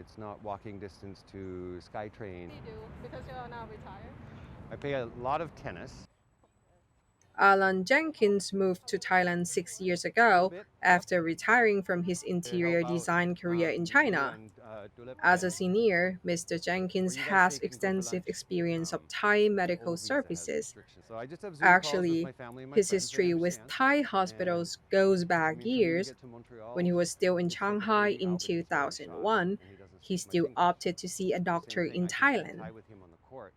It's not walking distance to SkyTrain. You do because you are now retired. I play a lot of tennis. Alan Jenkins moved to Thailand 6 years ago Bit after retiring from his to help interior out design career in you China. and Tulip. As a And senior, Mr. where Jenkins you guys has say can go for extensive lunch, experience of Thai the medical old visa has services. restrictions. So I just have Zoom calls with my Actually, family and my his friends. They history with understand. Thai And hospitals goes I back mean, for me to years. get to When Montreal, he was still in it's like a Shanghai day in out, but he's getting shot 2001, and he doesn't he speak my still fingers. opted to see a So same doctor thing, in I can speak Thailand. Thai with him on the court.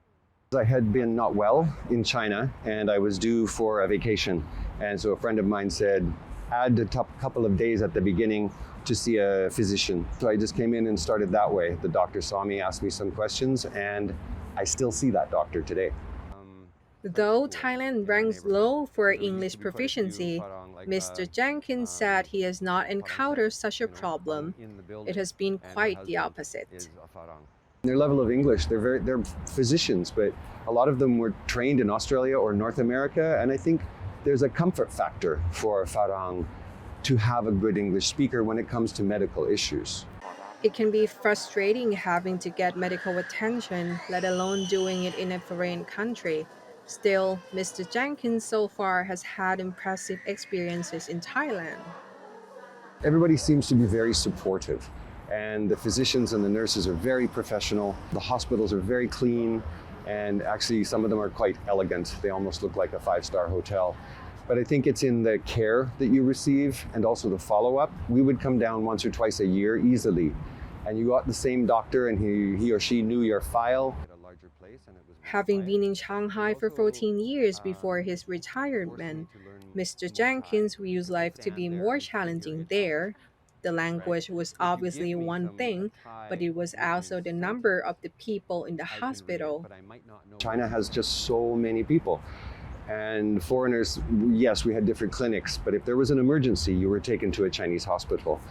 I had been not well in China and I was due for a vacation. And so a friend of mine said, add a couple of days at the beginning to see a physician. So I just came in and started that way. The doctor saw me, asked me some questions, and I still see that doctor today. Though Thailand ranks low for English proficiency, Mr. Jenkins said he has not encountered such a problem. It has been quite the opposite. Their level of English, they're physicians, but a lot of them were trained in Australia or North America, and I think there's a comfort factor for Farang to have a good English speaker when it comes to medical issues. It can be frustrating having to get medical attention, let alone doing it in a foreign country. Still, Mr. Jenkins so far has had impressive experiences in Thailand. Everybody seems to be very supportive, and the physicians and the nurses are very professional. The hospitals are very clean, and actually, some of them are quite elegant. They almost look like a five-star hotel. But I think it's in the care that you receive and also the follow up. We would come down once or twice a year easily, and you got the same doctor, and he or she knew your file. At a larger place, and it was more Having quiet. been in We Shanghai for also 14 years before his forced me retirement, to learn Mr. Muay Thai. Jenkins views You life to be stand there more and figure challenging it out, there. The right? language was So if you give obviously me one a thing, but Thai it was written also the number sentence, of the people in the I can read it, hospital. but I might not know. China has just so many people. And foreigners, yes, we had different clinics, but if there was an emergency, you were taken to a Chinese hospital.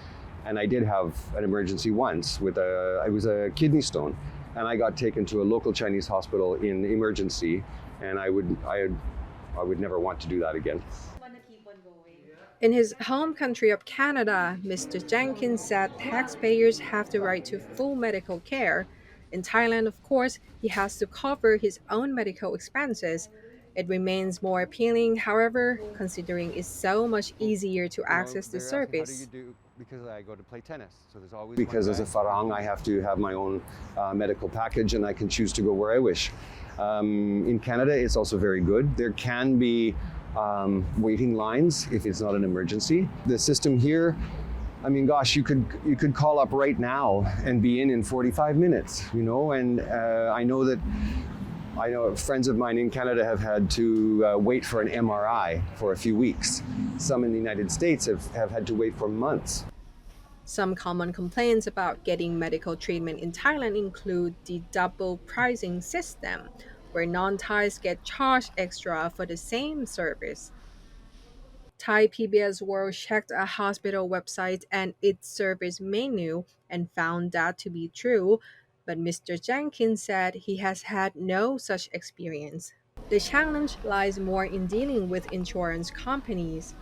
And I did have an emergency once it was a kidney stone, and I got taken to a local Chinese hospital in emergency, and I would never want to do that again. In his home country of Canada, Mr. Jenkins said taxpayers have the right to full medical care. In Thailand, of course, he has to cover his own medical expenses. It remains more appealing, however, considering it's so much easier to access the They're asking, how do you service. do? Because I go to play tennis, so there's always because as a farang, I have to have my own medical package, and I can choose to go where I wish. In Canada, it's also very good. There can be waiting lines if it's not an emergency. The system here, I mean, gosh, you could call up right now and be in 45 minutes, you know. And I know friends of mine in Canada have had to wait for an MRI for a few weeks. Some in the United States have had to wait for months. Some common complaints about getting medical treatment in Thailand include the double pricing system, where non Thais get charged extra for the same service. Thai PBS World checked a hospital website and its service menu and found that to be true, but Mr. Jenkins said he has had no such experience. The challenge lies more in dealing with insurance companies.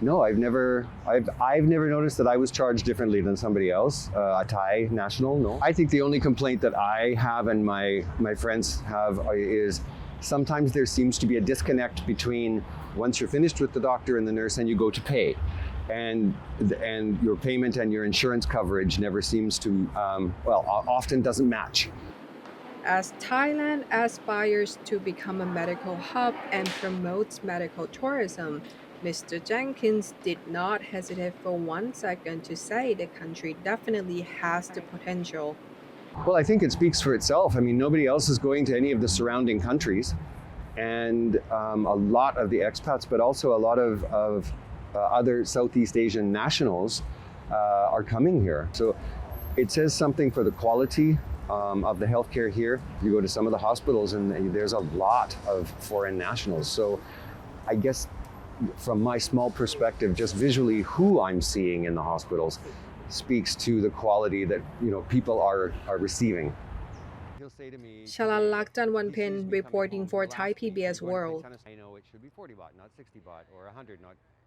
No, I've never noticed that I was charged differently than somebody else, a Thai national. No, I think the only complaint that I have and my friends have is sometimes there seems to be a disconnect between once you're finished with the doctor and the nurse and you go to pay, and your payment and your insurance coverage never seems to often doesn't match. As Thailand aspires to become a medical hub and promotes medical tourism, Mr. Jenkins did not hesitate for 1 second to say the country definitely has the potential. Well, I think it speaks for itself. I mean, nobody else is going to any of the surrounding countries, and a lot of the expats, but also a lot of other Southeast Asian nationals are coming here. So it says something for the quality of the healthcare here. You go to some of the hospitals, and there's a lot of foreign nationals. So I guess from my small perspective, just visually who I'm seeing in the hospitals speaks to the quality that people are receiving. He'll say to me Shalal today, he sees Lakdan me coming reporting home, for he'll Thai ask me, "Are you PBS going to play World. tennis?" I know it should be 40 baht, not 60 baht or 100, not